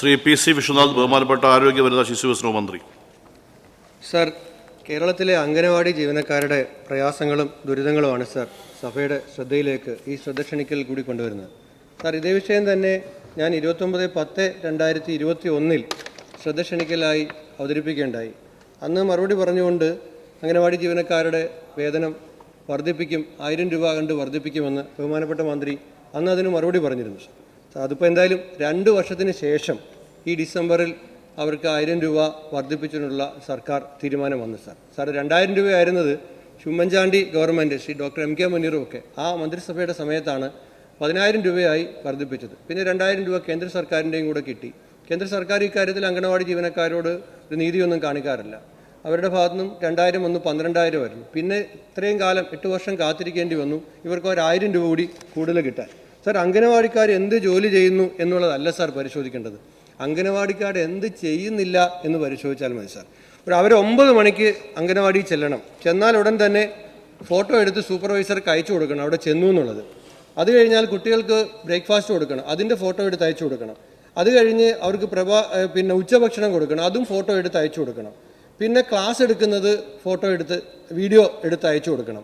Shri PC Vishwanath, ബഹുമാനപ്പെട്ട ആരോഗ്യ വനിതാ ശിശു വികസന മന്ത്രി. സർ, കേരളത്തിലെ അംഗനവാടി ജീവനക്കാരുടെ പ്രയാസങ്ങളും ദുരിതങ്ങളുമാണ് സർ സഭയുടെ ശ്രദ്ധയിലേക്ക് ഈ ശ്രദ്ധ ക്ഷണിക്കൽ കൂടി കൊണ്ടുവരുന്നത്. സർ, ഇതേ വിഷയം തന്നെ ഞാൻ 29/10/2021 ശ്രദ്ധ ക്ഷണിക്കലായി അവതരിപ്പിക്കുകയുണ്ടായി. അന്ന് മറുപടി പറഞ്ഞുകൊണ്ട് അംഗനവാടി ജീവനക്കാരുടെ വേതനം വർദ്ധിപ്പിക്കും, 1000 രൂപ കണ്ട് വർദ്ധിപ്പിക്കുമെന്ന് ബഹുമാനപ്പെട്ട മന്ത്രി അന്ന് അതിന് മറുപടി പറഞ്ഞിരുന്നു. അതിപ്പോൾ എന്തായാലും 2 വർഷത്തിന് ശേഷം ഈ ഡിസംബറിൽ അവർക്ക് 1000 രൂപ വർദ്ധിപ്പിച്ചതിനുള്ള സർക്കാർ തീരുമാനം വന്നു. സാർ 2000 രൂപയായിരുന്നത് Oommen Chandy government, Shri doctor MK മുനീറും ഒക്കെ ആ മന്ത്രിസഭയുടെ സമയത്താണ് 10000 രൂപയായി വർദ്ധിപ്പിച്ചത്. പിന്നെ 2000 രൂപ കേന്ദ്ര സർക്കാരിൻ്റെയും കൂടെ കിട്ടി. കേന്ദ്ര സർക്കാർ ഇക്കാര്യത്തിൽ അംഗനവാടി ജീവനക്കാരോട് ഒരു നീതിയൊന്നും കാണിക്കാറില്ല. അവരുടെ ഭാഗത്തു നിന്നും 2000 വന്നു, 12000 ആയിരുന്നു. പിന്നെ ഇത്രയും കാലം 8 വർഷം കാത്തിരിക്കേണ്ടി വന്നു ഇവർക്ക് 1000 രൂപ കൂടി കൂടുതൽ കിട്ടാൻ. സാർ, അംഗനവാടിക്കാർ എന്ത് ജോലി ചെയ്യുന്നു എന്നുള്ളതല്ല സാർ പരിശോധിക്കേണ്ടത്, അംഗനവാടിക്കാർ എന്ത് ചെയ്യുന്നില്ല എന്ന് പരിശോധിച്ചാൽ മതി സാർ. അവർ 9 മണിക്ക് അംഗനവാടി ചെല്ലണം, ചെന്നാൽ ഉടൻ തന്നെ ഫോട്ടോ എടുത്ത് സൂപ്പർവൈസർക്ക് അയച്ചു കൊടുക്കണം അവിടെ ചെന്നു എന്നുള്ളത്. അത് കഴിഞ്ഞാൽ കുട്ടികൾക്ക് ബ്രേക്ക്ഫാസ്റ്റ് കൊടുക്കണം, അതിൻ്റെ ഫോട്ടോ എടുത്ത് അയച്ചു കൊടുക്കണം. അത് കഴിഞ്ഞ് അവർക്ക് പിന്നെ ഉച്ചഭക്ഷണം കൊടുക്കണം, അതും ഫോട്ടോ എടുത്ത് അയച്ചു കൊടുക്കണം. പിന്നെ ക്ലാസ് എടുക്കുന്നത് ഫോട്ടോ എടുത്ത് വീഡിയോ എടുത്ത് അയച്ചു കൊടുക്കണം.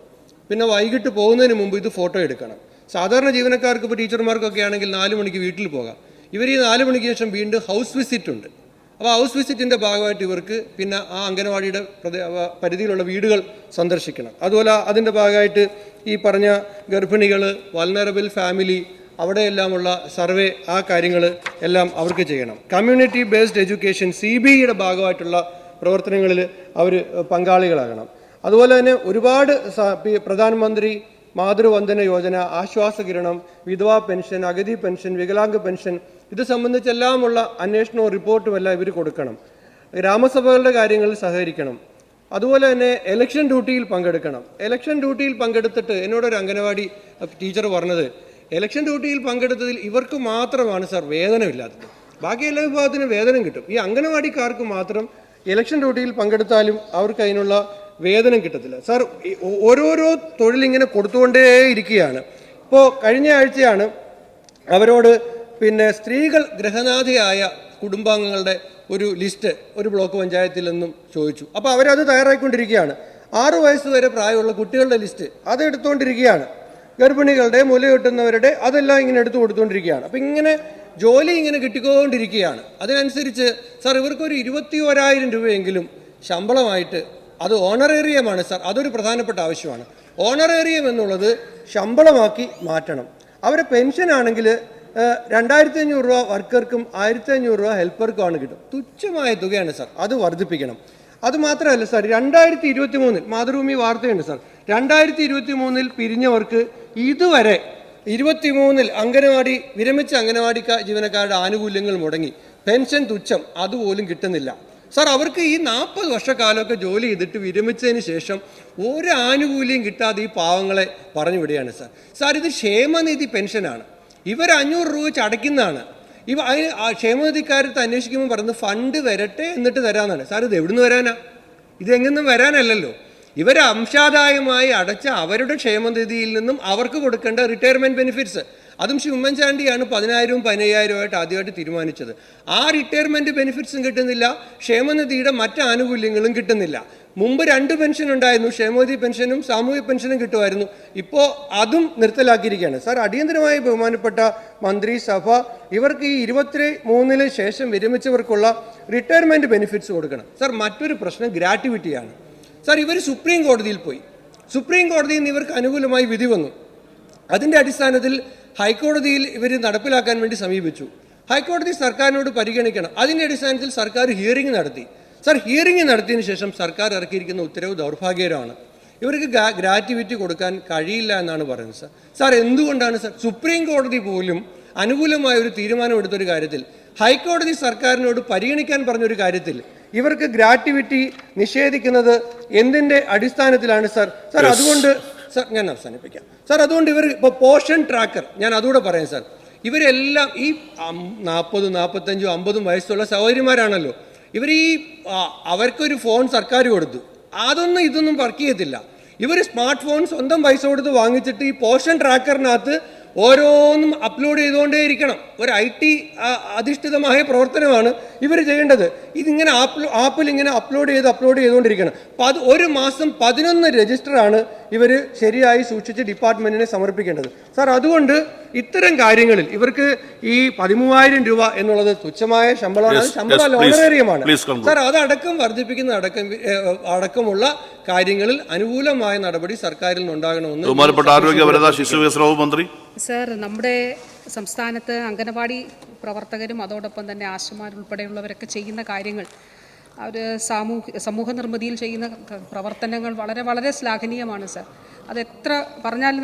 പിന്നെ വൈകിട്ട് പോകുന്നതിന് മുമ്പ് ഇത് ഫോട്ടോ എടുക്കണം. സാധാരണ ജീവനക്കാർക്ക് ഇപ്പോൾ ടീച്ചർമാർക്കൊക്കെ ആണെങ്കിൽ 4 മണിക്ക് വീട്ടിൽ പോകാം. ഇവർ ഈ 4 മണിക്ക് ശേഷം വീണ്ടും ഹൗസ് വിസിറ്റ് ഉണ്ട്. അപ്പോൾ ഹൗസ് വിസിറ്റിൻ്റെ ഭാഗമായിട്ട് ഇവർക്ക് പിന്നെ ആ അംഗനവാടിയുടെ പരിധിയിലുള്ള വീടുകൾ സന്ദർശിക്കണം. അതുപോലെ അതിൻ്റെ ഭാഗമായിട്ട് ഈ പറഞ്ഞ ഗർഭിണികൾ, വൾനറബിൾ ഫാമിലി, അവിടെയെല്ലാമുള്ള സർവേ, ആ കാര്യങ്ങൾ എല്ലാം അവർക്ക് ചെയ്യണം. കമ്മ്യൂണിറ്റി ബേസ്ഡ് എഡ്യൂക്കേഷൻ CBEയുടെ ഭാഗമായിട്ടുള്ള പ്രവർത്തനങ്ങളിൽ അവർ പങ്കാളികളാകണം. അതുപോലെ തന്നെ ഒരുപാട് പ്രധാനമന്ത്രി മാതൃവന്ദന യോജന, ആശ്വാസകിരണം, വിധവാ പെൻഷൻ, അഗതി പെൻഷൻ, വികലാംഗ പെൻഷൻ, ഇത് സംബന്ധിച്ചെല്ലാമുള്ള അന്വേഷണവും റിപ്പോർട്ടും എല്ലാം ഇവർ കൊടുക്കണം. ഗ്രാമസഭകളുടെ കാര്യങ്ങളിൽ സഹകരിക്കണം. അതുപോലെ തന്നെ ഇലക്ഷൻ ഡ്യൂട്ടിയിൽ പങ്കെടുക്കണം. ഇലക്ഷൻ ഡ്യൂട്ടിയിൽ പങ്കെടുത്തിട്ട് എന്നോടൊരു അംഗനവാടി ടീച്ചർ പറഞ്ഞത്, ഇലക്ഷൻ ഡ്യൂട്ടിയിൽ പങ്കെടുത്തതിൽ ഇവർക്ക് മാത്രമാണ് സാർ വേതനമില്ലാത്തത്, ബാക്കി എല്ലാ വിഭാഗത്തിനും വേതനം കിട്ടും. ഈ അംഗനവാടിക്കാർക്ക് മാത്രം ഇലക്ഷൻ ഡ്യൂട്ടിയിൽ പങ്കെടുത്താലും അവർക്ക് അതിനുള്ള വേതനം കിട്ടത്തില്ല. സാർ, ഓരോരോ തൊഴിലിങ്ങനെ കൊടുത്തുകൊണ്ടേ ഇരിക്കുകയാണ്. ഇപ്പോൾ കഴിഞ്ഞ ആഴ്ചയാണ് അവരോട് പിന്നെ സ്ത്രീകൾ ഗൃഹനാഥയായ കുടുംബാംഗങ്ങളുടെ ഒരു ലിസ്റ്റ് ഒരു ബ്ലോക്ക് പഞ്ചായത്തിൽ നിന്നും ചോദിച്ചു. അപ്പോൾ അവരത് തയ്യാറായിക്കൊണ്ടിരിക്കുകയാണ്. 6 വയസ്സ് വരെ പ്രായമുള്ള കുട്ടികളുടെ ലിസ്റ്റ് അത് എടുത്തുകൊണ്ടിരിക്കുകയാണ്. ഗർഭിണികളുടെ, മുല കിട്ടുന്നവരുടെ, അതെല്ലാം ഇങ്ങനെ എടുത്തു കൊടുത്തുകൊണ്ടിരിക്കുകയാണ്. അപ്പോൾ ഇങ്ങനെ ജോലി ഇങ്ങനെ കിട്ടിക്കൊണ്ടിരിക്കുകയാണ്. അതിനനുസരിച്ച് സാർ ഇവർക്കൊരു 21,000 രൂപയെങ്കിലും ശമ്പളമായിട്ട്, അത് ഓണറേറിയമാണ് സാർ, അതൊരു പ്രധാനപ്പെട്ട ആവശ്യമാണ്. ഓണറേറിയം എന്നുള്ളത് ശമ്പളമാക്കി മാറ്റണം. അവരെ പെൻഷനാണെങ്കിൽ 2500 രൂപ വർക്കർക്കും 1500 രൂപ ഹെൽപ്പർക്കുമാണ് കിട്ടും. തുച്ഛമായ തുകയാണ് സാർ, അത് വർദ്ധിപ്പിക്കണം. അതുമാത്രമല്ല സാർ, 2023 മാതൃഭൂമി വാർത്തയുണ്ട് സാർ, 2023 പിരിഞ്ഞവർക്ക് ഇതുവരെ 23 അംഗനവാടി വിരമിച്ച അംഗനവാടി ജീവനക്കാരുടെ ആനുകൂല്യങ്ങൾ മുടങ്ങി. പെൻഷൻ തുച്ഛം, അതുപോലും കിട്ടുന്നില്ല സാർ. അവർക്ക് ഈ 40 വർഷക്കാലമൊക്കെ ജോലി ചെയ്തിട്ട് വിരമിച്ചതിന് ശേഷം ഒരു ആനുകൂല്യം കിട്ടാതെ ഈ പാവങ്ങളെ പറഞ്ഞു വിടുകയാണ് സാർ. സാർ, ഇത് ക്ഷേമനിധി പെൻഷനാണ്, ഇവർ 500 രൂപ വെച്ച് അടയ്ക്കുന്നതാണ്. ക്ഷേമനിധിക്കാരത്ത് അന്വേഷിക്കുമ്പോൾ പറയുന്നത് ഫണ്ട് വരട്ടെ എന്നിട്ട് തരാമെന്നാണ്. സാർ, ഇത് എവിടുന്ന് വരാനാ? ഇതെങ്ങൊന്നും വരാനല്ലല്ലോ. ഇവർ അംശാദായമായി അടച്ച അവരുടെ ക്ഷേമനിധിയിൽ നിന്നും അവർക്ക് കൊടുക്കേണ്ട റിട്ടയർമെൻറ്റ് ബെനിഫിറ്റ്സ്, അതും ശ്രീ ഉമ്മൻചാണ്ടിയാണ് 10,000-ഉം 15,000-ഉം ആയിട്ട് ആദ്യമായിട്ട് തീരുമാനിച്ചത്. ആ റിട്ടയർമെൻറ്റ് ബെനിഫിറ്റ്സും കിട്ടുന്നില്ല, ക്ഷേമനിധിയുടെ മറ്റ് ആനുകൂല്യങ്ങളും കിട്ടുന്നില്ല. മുമ്പ് 2 പെൻഷൻ ഉണ്ടായിരുന്നു, ക്ഷേമനിധി പെൻഷനും സാമൂഹ്യ പെൻഷനും കിട്ടുമായിരുന്നു. ഇപ്പോൾ അതും നിർത്തലാക്കിയിരിക്കുകയാണ്. സാർ, അടിയന്തരമായി ബഹുമാനപ്പെട്ട മന്ത്രിസഭ ഇവർക്ക് ഈ 23 ശേഷം വിരമിച്ചവർക്കുള്ള റിട്ടയർമെൻറ്റ് ബെനിഫിറ്റ്സ് കൊടുക്കണം. സാർ, മറ്റൊരു പ്രശ്നം ഗ്രാറ്റുവിറ്റിയാണ്. സാർ, ഇവർ സുപ്രീം കോടതിയിൽ പോയി, സുപ്രീം കോടതിയിൽ നിന്ന് ഇവർക്ക് അനുകൂലമായി വിധി വന്നു. അതിൻ്റെ അടിസ്ഥാനത്തിൽ ഹൈക്കോടതിയിൽ ഇവർ നടപ്പിലാക്കാൻ വേണ്ടി സമീപിച്ചു. ഹൈക്കോടതി സർക്കാരിനോട് പരിഗണിക്കണം. അതിൻ്റെ അടിസ്ഥാനത്തിൽ സർക്കാർ ഹിയറിംഗ് നടത്തി. സാർ, ഹിയറിംഗ് നടത്തിയതിന് ശേഷം സർക്കാർ ഇറക്കിയിരിക്കുന്ന ഉത്തരവ് ദൗർഭാഗ്യകരമാണ്. ഇവർക്ക് ഗ്രാറ്റുവിറ്റി കൊടുക്കാൻ കഴിയില്ല എന്നാണ് പറയുന്നത്. സാർ, എന്തുകൊണ്ടാണ് സാർ സുപ്രീം കോടതി പോലും അനുകൂലമായ ഒരു തീരുമാനമെടുത്തൊരു കാര്യത്തിൽ, ഹൈക്കോടതി സർക്കാരിനോട് പരിഗണിക്കാൻ പറഞ്ഞൊരു കാര്യത്തിൽ ഇവർക്ക് ഗ്രാറ്റുവിറ്റി നിഷേധിക്കുന്നത് എന്തിൻ്റെ അടിസ്ഥാനത്തിലാണ് സാർ? സാർ, അതുകൊണ്ട് സാർ ഞാൻ അവസാനിപ്പിക്കാം. സാർ, അതുകൊണ്ട് ഇവർ ഇപ്പോൾ പോഷൻ ട്രാക്കർ, ഞാൻ അതുകൂടെ പറയാം സാർ, ഇവരെല്ലാം ഈ 40, 45, 50 വയസ്സുള്ള സഹോദരിമാരാണല്ലോ. ഇവർ ഈ അവർക്കൊരു ഫോൺ സർക്കാർ കൊടുത്തു, ഇതൊന്നും വർക്ക് ചെയ്യത്തില്ല. ഇവർ സ്മാർട്ട് ഫോൺ സ്വന്തം പൈസ കൊടുത്ത് വാങ്ങിച്ചിട്ട് ഈ പോഷൻ ട്രാക്കറിനകത്ത് ഓരോന്നും അപ്ലോഡ് ചെയ്തുകൊണ്ടേയിരിക്കണം. ഒരു IT അധിഷ്ഠിതമായ പ്രവർത്തനമാണ് ഇവർ ചെയ്യേണ്ടത്. ഇതിങ്ങനെ ആപ്പിൽ ഇങ്ങനെ അപ്ലോഡ് ചെയ്തുകൊണ്ടിരിക്കണം. ഒരു മാസം 11 രജിസ്റ്ററാണ് ഇവർ ശരിയായി സൂക്ഷിച്ച് ഡിപ്പാർട്ട്മെന്റിനെ സമർപ്പിക്കേണ്ടത്. സാർ, അതുകൊണ്ട് ഇത്തരം കാര്യങ്ങളിൽ ഇവർക്ക് ഈ 13,000 രൂപ എന്നുള്ളത് തുച്ഛമായ ശമ്പളമാണ്. ശമ്പളം ഓണറേറിയമാണ് സാർ. അതടക്കം വർദ്ധിപ്പിക്കുന്ന അടക്കമുള്ള കാര്യങ്ങളിൽ അനുകൂലമായ നടപടി സർക്കാരിൽ നിന്നുണ്ടാകണമെന്ന് ബഹുമാനപ്പെട്ട ആരോഗ്യ ശിശു വികസന മന്ത്രി. സർ, നമ്മുടെ സംസ്ഥാനത്ത് അംഗനവാടി പ്രവർത്തകരും അതോടൊപ്പം തന്നെ ആശമാരുൾപ്പെടെയുള്ളവരൊക്കെ ചെയ്യുന്ന കാര്യങ്ങൾ, അവർ സമൂഹ നിർമ്മിതിയിൽ ചെയ്യുന്ന പ്രവർത്തനങ്ങൾ വളരെ വളരെ ശ്ലാഘനീയമാണ് സർ. അതെത്ര പറഞ്ഞാലും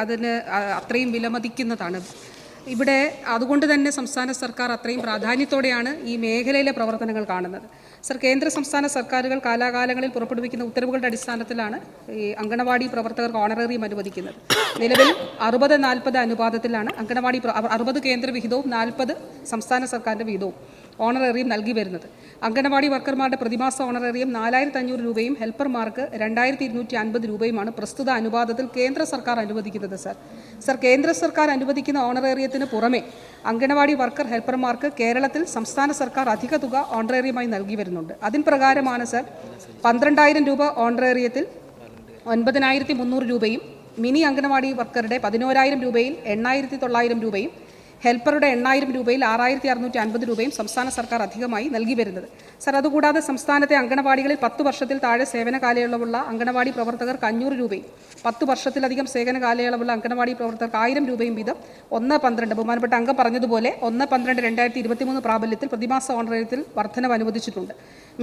അതിന് അത്രയും വിലമതിക്കുന്നതാണ്. ഇവിടെ അതുകൊണ്ട് തന്നെ സംസ്ഥാന സർക്കാർ അത്രയും പ്രാധാന്യത്തോടെയാണ് ഈ മേഖലയിലെ പ്രവർത്തനങ്ങൾ കാണുന്നത്. സർ, കേന്ദ്ര സംസ്ഥാന സർക്കാരുകൾ കാലാകാലങ്ങളിൽ പുറപ്പെടുവിക്കുന്ന ഉത്തരവുകളുടെ അടിസ്ഥാനത്തിലാണ് ഈ അംഗനവാടി പ്രവർത്തകർക്ക് ഓണറേറിയം അനുവദിക്കുന്നത്. നിലവിൽ 60-40 അനുപാതത്തിലാണ് അംഗനവാടി 60 കേന്ദ്ര വിഹിതവും 40 സംസ്ഥാന സർക്കാരിൻ്റെ വിഹിതവും ഓണറേറിയം നൽകി വരുന്നത്. അംഗനവാടി വർക്കർമാരുടെ പ്രതിമാസ ഓണറേറിയം 4,500 രൂപയും ഹെൽപ്പർമാർക്ക് 2,250 രൂപയുമാണ് പ്രസ്തുത അനുപാതത്തിൽ കേന്ദ്ര സർക്കാർ അനുവദിക്കുന്നത്. സർ, കേന്ദ്ര സർക്കാർ അനുവദിക്കുന്ന ഓണറേറിയത്തിന് പുറമെ അംഗനവാടി വർക്കർ ഹെൽപ്പർമാർക്ക് കേരളത്തിൽ സംസ്ഥാന സർക്കാർ അധിക തുക ഓണറേറിയമായി നൽകി വരുന്നുണ്ട്. അതിൻ പ്രകാരമാണ് സർ 12,000 രൂപ ഓണറേറിയത്തിൽ 9,300 രൂപയും മിനി അംഗനവാടി വർക്കറുടെ 11,000 രൂപയിൽ 8,900 രൂപയും ഹെൽപ്പറുടെ 8,000 രൂപയിൽ 6,650 രൂപയും സംസ്ഥാന സർക്കാർ അധികമായി നൽകി വരുന്നത്. സർ, അതുകൂടാതെ സംസ്ഥാനത്തെ അംഗനവാടികളിൽ 10 വർഷത്തിൽ താഴെ സേവന കാലയളവുള്ള അംഗനവാടി പ്രവർത്തകർക്ക് 500 രൂപയും 10 വർഷത്തിലധികം സേവന കാലയളവുള്ള അംഗനവാടി പ്രവർത്തകർക്ക് 1,000 രൂപയും വീതം 1/12 ബഹുമാനപ്പെട്ട അംഗം പറഞ്ഞതുപോലെ 1/12/2023 പ്രാബല്യത്തിൽ പ്രതിമാസ ഓണറേറിയത്തിൽ വർധനവ് അനുവദിച്ചിട്ടുണ്ട്.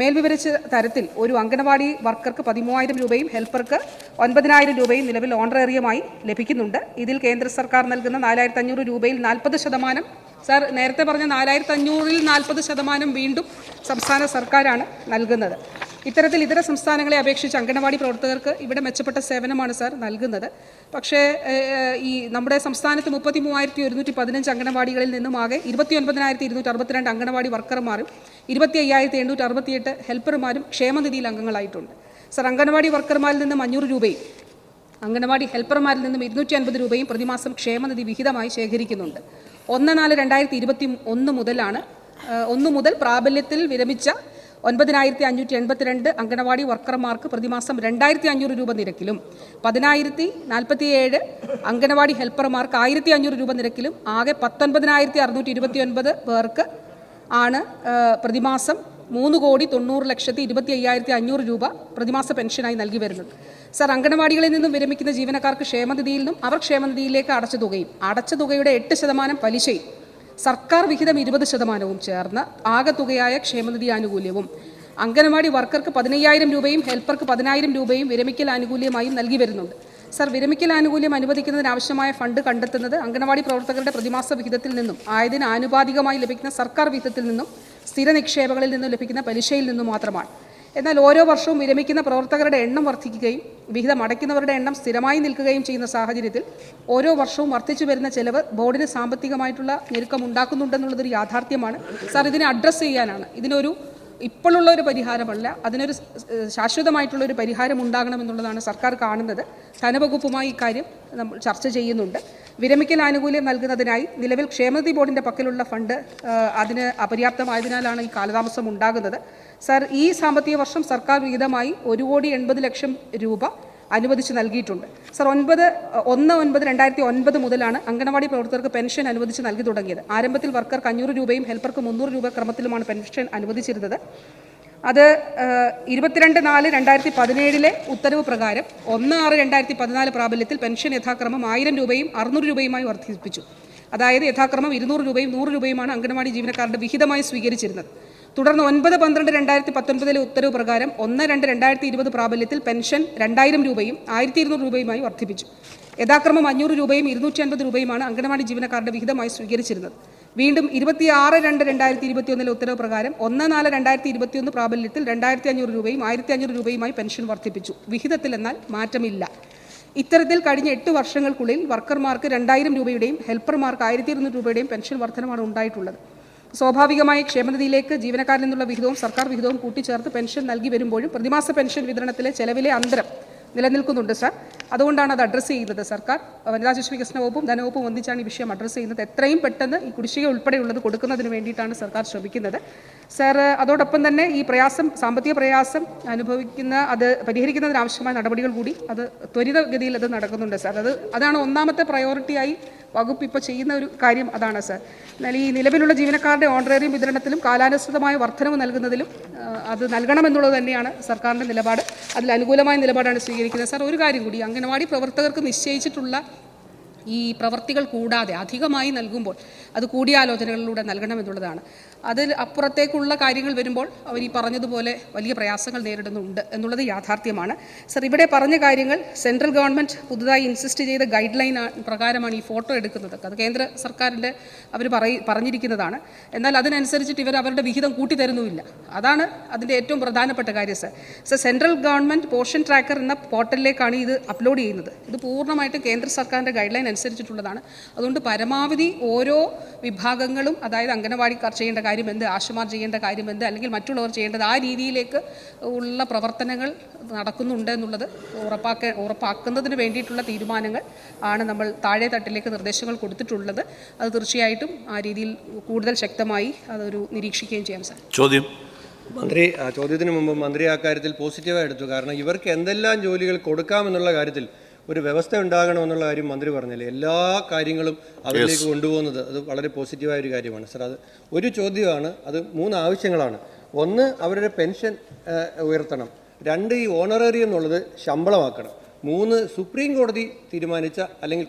മേൽവിവരിച്ച തരത്തിൽ ഒരു അംഗനവാടി വർക്കർക്ക് 13,000 രൂപയും ഹെൽപ്പർക്ക് 9,000 രൂപയും നിലവിൽ ഓണറേറിയമായി ലഭിക്കുന്നുണ്ട്. ഇതിൽ കേന്ദ്ര സർക്കാർ നൽകുന്ന 4,500 രൂപയിൽ 40%, സാർ നേരത്തെ പറഞ്ഞ 4,500-ൽ 40% വീണ്ടും സംസ്ഥാന സർക്കാരാണ് നൽകുന്നത്. ഇത്തരത്തിൽ ഇതര സംസ്ഥാനങ്ങളെ അപേക്ഷിച്ച് അംഗനവാടി പ്രവർത്തകർക്ക് ഇവിടെ മെച്ചപ്പെട്ട സേവനമാണ് സാർ നൽകുന്നത്. പക്ഷേ ഈ നമ്മുടെ സംസ്ഥാനത്ത് 33,115 അംഗനവാടികളിൽ നിന്നും ആകെ 29,262 അംഗനവാടി വർക്കർമാരും 25,868 ഹെൽപ്പർമാരും ക്ഷേമനിധിയിൽ അംഗങ്ങളായിട്ടുണ്ട്. സാർ, അംഗനവാടി വർക്കർമാരിൽ നിന്നും 500 രൂപയും അംഗനവാടി ഹെൽപ്പർമാരിൽ നിന്നും 250 രൂപയും പ്രതിമാസം ക്ഷേമനിധി വിഹിതമായി ശേഖരിക്കുന്നുണ്ട്. 1/4/2023 മുതൽ പ്രാബല്യത്തിൽ വിരമിച്ച 9,582 അംഗനവാടി വർക്കർമാർക്ക് പ്രതിമാസം 2,500 രൂപ നിരക്കിലും 10,047 അംഗനവാടി ഹെൽപ്പർമാർക്ക് 1,500 രൂപ നിരക്കിലും ആകെ 19,629 പേർക്ക് ആണ് പ്രതിമാസം 3,90,25,500 രൂപ പ്രതിമാസ പെൻഷനായി നൽകി വരുന്നത്. സർ, അംഗനവാടികളിൽ നിന്നും വിരമിക്കുന്ന ജീവനക്കാർക്ക് ക്ഷേമനിധിയിൽ നിന്നും അവർ ക്ഷേമനിധിയിലേക്ക് അടച്ച തുകയുടെ 8% പലിശയും സർക്കാർ വിഹിതം 20% ചേർന്ന് ആകെ തുകയായ ക്ഷേമനിധി ആനുകൂല്യവും അംഗനവാടി വർക്കർക്ക് 15,000 രൂപയും ഹെൽപ്പർക്ക് 10,000 രൂപയും വിരമിക്കൽ ആനുകൂല്യമായും നൽകി വരുന്നുണ്ട്. സർ, വിരമിക്കൽ ആനുകൂല്യം അനുവദിക്കുന്നതിന് ആവശ്യമായ ഫണ്ട് കണ്ടെത്തുന്നത് അംഗനവാടി പ്രവർത്തകരുടെ പ്രതിമാസ വിഹിതത്തിൽ നിന്നും ആയതിന് ആനുപാതികമായി ലഭിക്കുന്ന സർക്കാർ വിഹിതത്തിൽ നിന്നും സ്ഥിര നിക്ഷേപങ്ങളിൽ നിന്നും ലഭിക്കുന്ന പലിശയിൽ നിന്നും മാത്രമാണ്. എന്നാൽ ഓരോ വർഷവും വിരമിക്കുന്ന പ്രവർത്തകരുടെ എണ്ണം വർദ്ധിക്കുകയും വിഹിതം അടയ്ക്കുന്നവരുടെ എണ്ണം സ്ഥിരമായി നിൽക്കുകയും ചെയ്യുന്ന സാഹചര്യത്തിൽ ഓരോ വർഷവും വർദ്ധിച്ചു വരുന്ന ചെലവ് ബോർഡിന് സാമ്പത്തികമായിട്ടുള്ള ഞെരുക്കം ഉണ്ടാക്കുന്നുണ്ടെന്നുള്ളതൊരു യാഥാർത്ഥ്യമാണ്. സാർ, ഇതിനെ അഡ്രസ്സ് ചെയ്യാനാണ്, ഇതിനൊരു ഇപ്പോഴുള്ള ഒരു പരിഹാരമല്ല, അതിനൊരു ശാശ്വതമായിട്ടുള്ളൊരു പരിഹാരം ഉണ്ടാകണമെന്നുള്ളതാണ് സർക്കാർ കാണുന്നത്. ധനവകുപ്പുമായി ഇക്കാര്യം നമ്മൾ ചർച്ച ചെയ്യുന്നുണ്ട്. വിരമിക്കൽ ആനുകൂല്യം നൽകുന്നതിനായി നിലവിൽ ക്ഷേമനിധി ബോർഡിൻ്റെ പക്കലുള്ള ഫണ്ട് അതിന് അപര്യാപ്തമായതിനാലാണ് ഈ കാലതാമസം ഉണ്ടാകുന്നത്. സർ, ഈ സാമ്പത്തിക വർഷം സർക്കാർ വിഹിതമായി 1,80,00,000 രൂപ അനുവദിച്ച് നൽകിയിട്ടുണ്ട്. സർ, 1/9/2009 മുതലാണ് അംഗനവാടി പ്രവർത്തകർക്ക് പെൻഷൻ അനുവദിച്ച് നൽകി തുടങ്ങിയത്. ആരംഭത്തിൽ വർക്കർക്ക് 500 രൂപയും ഹെൽപ്പർക്ക് 300 രൂപ ക്രമത്തിലുമാണ് പെൻഷൻ അനുവദിച്ചിരുന്നത്. അത് 22/4/2017 ഉത്തരവ് പ്രകാരം 1/6/2014 പ്രാബല്യത്തിൽ പെൻഷൻ യഥാക്രമം 1,000 രൂപയും 600 രൂപയുമായി വർദ്ധിപ്പിച്ചു. അതായത് യഥാക്രമം 200 രൂപയും 100 രൂപയുമാണ് അംഗനവാടി ജീവനക്കാരുടെ വിഹിതമായി സ്വീകരിച്ചിരുന്നത്. തുടർന്ന് 9/12/2019 ഉത്തരവ് പ്രകാരം 1/2/2020 പ്രാബല്യത്തിൽ പെൻഷൻ 2,000 രൂപയും 1,200 രൂപയുമായി വർദ്ധിപ്പിച്ചു. യഥാക്രമം 500 രൂപയും 250 രൂപയുമാണ് അംഗനവാടി ജീവനക്കാരുടെ വിഹിതമായി സ്വീകരിച്ചിരുന്നത്. വീണ്ടും 26/2/2021 ഉത്തരവ് പ്രകാരം 1/4/2021 പ്രാബല്യത്തിൽ 2,500 രൂപയും 1,500 രൂപയുമായി പെൻഷൻ വർദ്ധിപ്പിച്ചു. വിഹിതത്തിൽ എന്നാൽ മാറ്റമില്ല. ഇത്തരത്തിൽ കഴിഞ്ഞ 8 വർഷങ്ങൾക്കുള്ളിൽ വർക്കർമാർക്ക് 2,000 രൂപയുടെയും ഹെൽപ്പർമാർക്ക് 1,200 രൂപയുടെയും പെൻഷൻ വർധനമാണ് ഉണ്ടായിട്ടുള്ളത്. സ്വാഭാവികമായി ക്ഷേമനിധിയിലേക്ക് ജീവനക്കാരിൽ നിന്നുള്ള വിഹിതവും സർക്കാർ വിഹിതവും കൂട്ടിച്ചേർത്ത് പെൻഷൻ നൽകി വരുമ്പോഴും പ്രതിമാസ പെൻഷൻ വിതരണത്തിലെ ചെലവിലെ അന്തരം നിലനിൽക്കുന്നുണ്ട് സാർ. അതുകൊണ്ടാണ് അത് അഡ്രസ്സ് ചെയ്യുന്നത് സർക്കാർ. വനിതാ ശിശു വികസന വകുപ്പും ധനവകുപ്പും ഒന്നിച്ചാണ് ഈ വിഷയം അഡ്രസ്സ് ചെയ്യുന്നത്. എത്രയും പെട്ടെന്ന് ഈ കുടിശ്ശിക ഉൾപ്പെടെയുള്ളത് കൊടുക്കുന്നതിന് വേണ്ടിയിട്ടാണ് സർക്കാർ ശ്രമിക്കുന്നത് സാർ. അതോടൊപ്പം തന്നെ ഈ സാമ്പത്തിക പ്രയാസം അനുഭവിക്കുന്ന അത് പരിഹരിക്കുന്നതിനാവശ്യമായ നടപടികൾ കൂടി അത് ത്വരിതഗതിയിൽ അത് നടക്കുന്നുണ്ട് സാർ. അതാണ് ഒന്നാമത്തെ പ്രയോറിറ്റിയായി വകുപ്പ് ഇപ്പോൾ ചെയ്യുന്ന ഒരു കാര്യം അതാണ് സാർ. എന്നാൽ ഈ നിലവിലുള്ള ജീവനക്കാരുടെ ഓണറേറിയം വിതരണത്തിലും കാലാനുസൃതമായ വർധനവ് നൽകുന്നതിലും അത് നൽകണമെന്നുള്ളത് തന്നെയാണ് സർക്കാരിൻ്റെ നിലപാട്. അതിൽ അനുകൂലമായ നിലപാടാണ് സ്വീകരിക്കുന്നത് സാർ. ഒരു കാര്യം കൂടി, അംഗനവാടി പ്രവർത്തകർക്ക് നിശ്ചയിച്ചിട്ടുള്ള ഈ പ്രവർത്തികൾ കൂടാതെ അധികമായി നൽകുമ്പോൾ അത് കൂടിയാലോചനകളിലൂടെ നൽകണമെന്നുള്ളതാണ്. അതിൽ അപ്പുറത്തേക്കുള്ള കാര്യങ്ങൾ വരുമ്പോൾ അവർ ഈ പറഞ്ഞതുപോലെ വലിയ പ്രയാസങ്ങൾ നേരിടുന്നുണ്ട് എന്നുള്ളത് യാഥാർത്ഥ്യമാണ് സർ. ഇവിടെ പറഞ്ഞ കാര്യങ്ങൾ സെൻട്രൽ ഗവൺമെൻറ് പുതുതായി ഇൻസിസ്റ്റ് ചെയ്ത ഗൈഡ് ലൈൻ പ്രകാരമാണ് ഈ ഫോട്ടോ എടുക്കുന്നത്. അത് കേന്ദ്ര സർക്കാരിൻ്റെ അവർ പറഞ്ഞിരിക്കുന്നതാണ്. എന്നാൽ അതിനനുസരിച്ചിട്ട് ഇവർ അവരുടെ വിഹിതം കൂട്ടിത്തരുന്നുമില്ല. അതാണ് അതിൻ്റെ ഏറ്റവും പ്രധാനപ്പെട്ട കാര്യം sir. Central government Poshan tracker എന്ന പോർട്ടലിലേക്കാണ് ഇത് അപ്ലോഡ് ചെയ്യുന്നത്. ഇത് പൂർണ്ണമായിട്ടും കേന്ദ്ര സർക്കാരിൻ്റെ ഗൈഡ് ലൈൻ അനുസരിച്ചിട്ടുള്ളതാണ്. അതുകൊണ്ട് പരമാവധി ഓരോ വിഭാഗങ്ങളും, അതായത് അംഗനവാടിക്കാർ ചെയ്യേണ്ട കാര്യം എന്ത്, ആശുമാർ ചെയ്യേണ്ട കാര്യം എന്ത്, അല്ലെങ്കിൽ മറ്റുള്ളവർ ചെയ്യേണ്ടത്, ആ രീതിയിലേക്ക് ഉള്ള പ്രവർത്തനങ്ങൾ നടക്കുന്നുണ്ട് എന്നുള്ളത് ഉറപ്പാക്കുന്നതിന് വേണ്ടിയിട്ടുള്ള തീരുമാനങ്ങൾ ആണ് നമ്മൾ താഴെ തട്ടിലേക്ക് നിർദ്ദേശങ്ങൾ കൊടുത്തിട്ടുള്ളത്. അത് തീർച്ചയായിട്ടും ആ രീതിയിൽ കൂടുതൽ ശക്തമായി അതൊരു നിരീക്ഷിക്കുകയും ചെയ്യാം സാർ. ചോദ്യത്തിന് മുമ്പ് മന്ത്രി ആ കാര്യത്തിൽ പോസിറ്റീവായി എടുത്തു. കാരണം ഇവർക്ക് എന്തെല്ലാം ജോലികൾ കൊടുക്കാമെന്നുള്ള കാര്യത്തിൽ ഒരു വ്യവസ്ഥ ഉണ്ടാകണമെന്നുള്ള കാര്യം മന്ത്രി പറഞ്ഞില്ലേ. എല്ലാ കാര്യങ്ങളും അവരിലേക്ക് കൊണ്ടുപോകുന്നത് അത് വളരെ പോസിറ്റീവായ ഒരു കാര്യമാണ് സർ. അത് ഒരു ചോദ്യമാണ്, അത് 3 ആവശ്യങ്ങളാണ്. 1, അവരുടെ പെൻഷൻ ഉയർത്തണം. 2, ഈ ഓണറേറിയം എന്നുള്ളത് ശമ്പളമാക്കണം. 3, സുപ്രീം കോടതി തീരുമാനിച്ച അല്ലെങ്കിൽ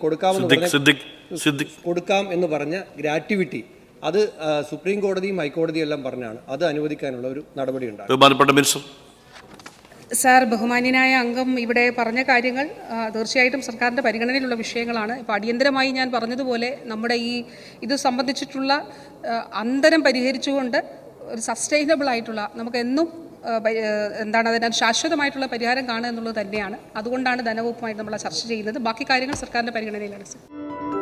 കൊടുക്കാം എന്ന് പറഞ്ഞ ഗ്രാറ്റുവിറ്റി, അത് സുപ്രീം കോടതിയും ഹൈക്കോടതിയും എല്ലാം പറഞ്ഞാണ് അത് അനുവദിക്കാനുള്ള ഒരു നടപടി ഉണ്ടാകും. സാർ, ബഹുമാന്യനായ അംഗം ഇവിടെ പറഞ്ഞ കാര്യങ്ങൾ തീർച്ചയായിട്ടും സർക്കാരിൻ്റെ പരിഗണനയിലുള്ള വിഷയങ്ങളാണ്. ഇപ്പോൾ അടിയന്തരമായി ഞാൻ പറഞ്ഞതുപോലെ നമ്മുടെ ഇത് സംബന്ധിച്ചിട്ടുള്ള അന്തരം പരിഹരിച്ചുകൊണ്ട് ഒരു സസ്റ്റൈനബിൾ ആയിട്ടുള്ള, നമുക്ക് എന്നും അതിനകത്ത് ശാശ്വതമായിട്ടുള്ള പരിഹാരം കാണുക എന്നുള്ളത് തന്നെയാണ്. അതുകൊണ്ടാണ് ധനവകുപ്പുമായിട്ട് നമ്മൾ ചർച്ച ചെയ്യുന്നത്. ബാക്കി കാര്യങ്ങൾ സർക്കാരിൻ്റെ പരിഗണനയിലാണ് സാർ.